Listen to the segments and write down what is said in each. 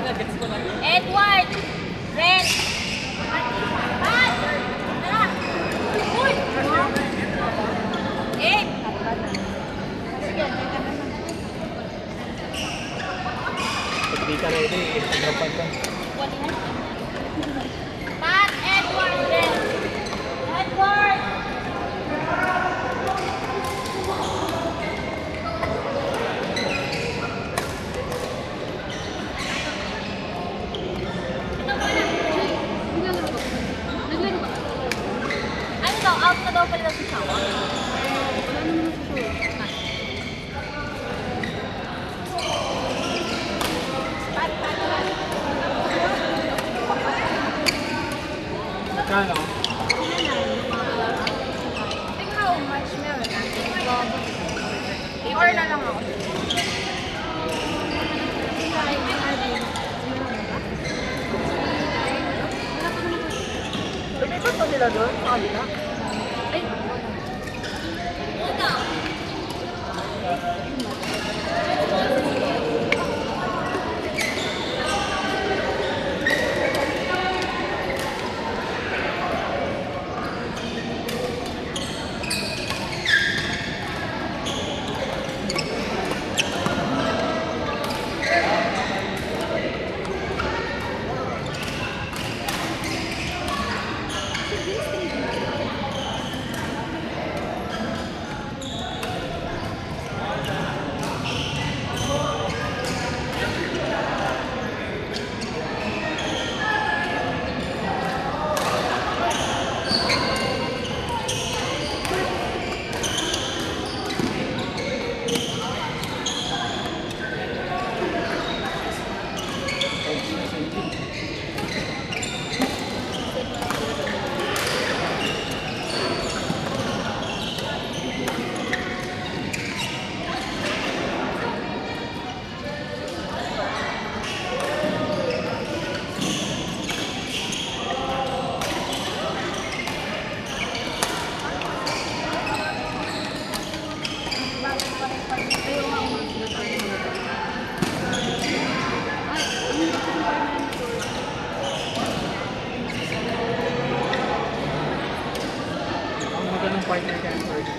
Edward! Red! Pat! Tara! Uy! Eight! Sige, Pag di ka ready, itrapan ka. Pat! Edward! Red! Edward! Ano daw? Out na daw pala sa sawa? Magkano? Ikaw, marshmallow na. Or na lang ako. Lumipat pa nila doon? Sa kanila? Ay! Ikaw! Ang magandang partner ka ng first.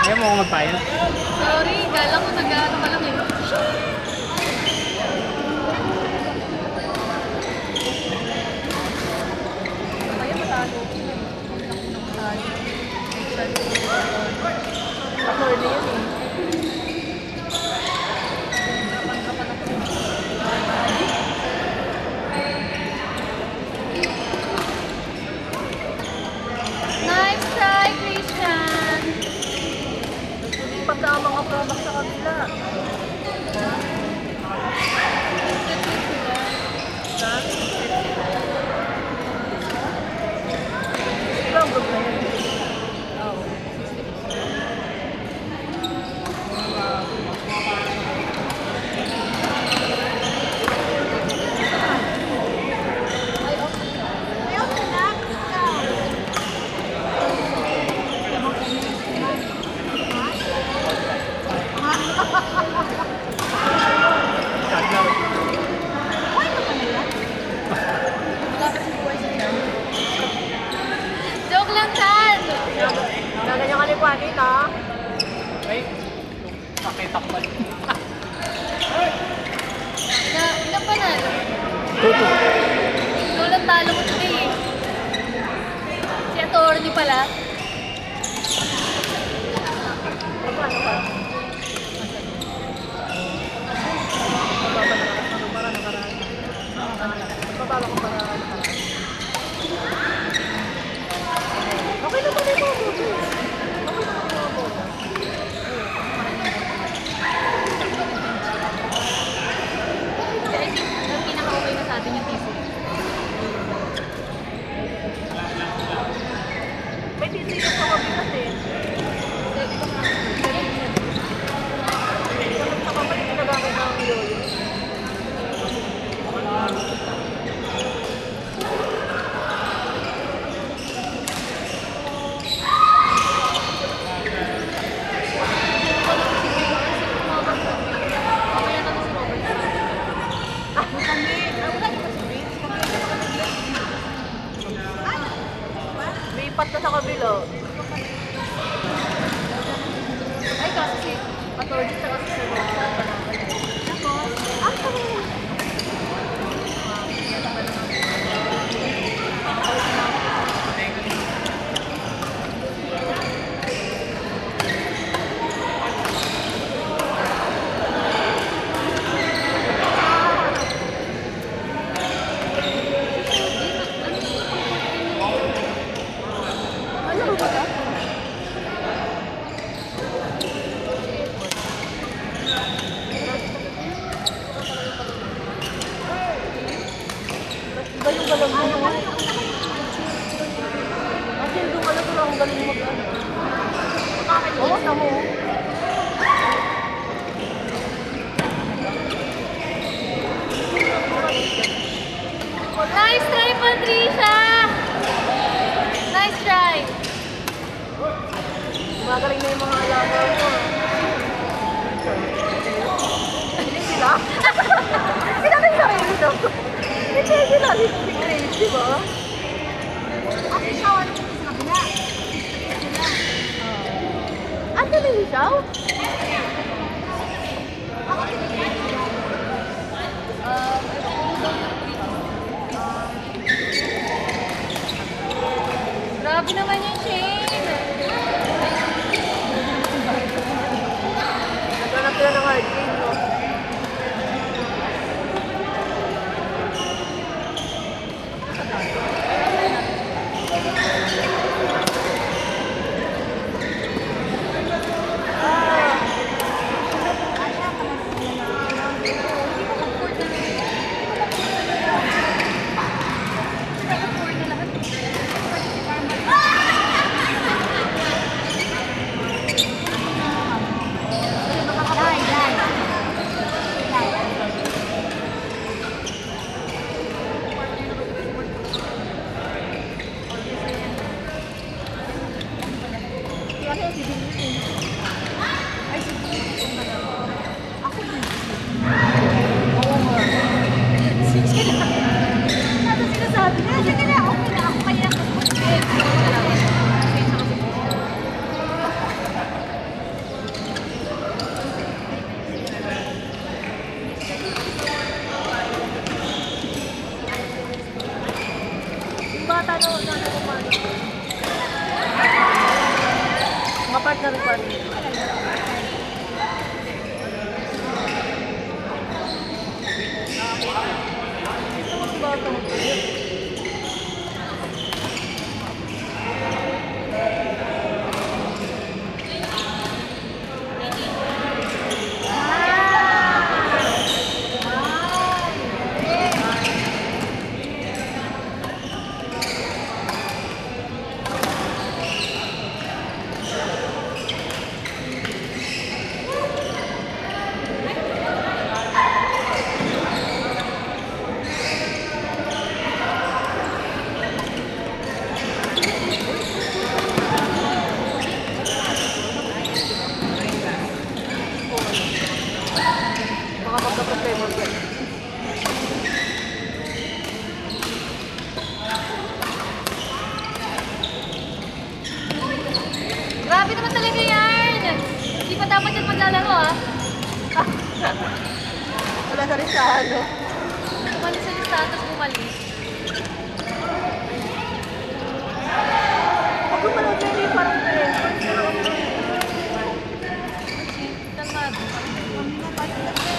Ayaw mo ako magpayag? Sorry, gala ko nag-ano ka lang eh. Kaya matalo. Ako na yun eh. Nice try, Christian! Pagka mga product sa kanila. Gaganyan ka ni Juanit, ha? Ay, pakitakpan. Ilang panalo? Toto. Ikaw lang talo ko today eh. Si attorney pala. Ano ka? Bababa ko para okay naman yung mga boto. Okay naman yung mga boto. I think ang pinaka-okay na sa atin yung TC. May titigas sa kabilas eh. Sa kapatid ginagamit ng yoyo. Lipat na sa kabila. Ay, kasi si attorney sa kasi si Rosa. Ano ba ito? Iba yung galang mo. Kasi yung dumala ko lang ang galing mag-ano. Oo, tamo. Nice try, Patricia! Nice try! Magaling na yung mga alaga mo. Hindi sila? Sila na yung sarili daw. Hindi sila. Hindi crazy, di ba? Ako siya. Ano na yung siya? Grabe naman yung Shane! Naghanap sila ng hard game, no? Ano sinasabi niya? Sige na, okay na. Ako kaya yung bata na kumano. Mga partner pa rin. Ito mga bata mo. Wala na rin siya, ano. Umalis sa listahan, tapos bumalik. Pag gumalaw na rin, parang Tamad. Ang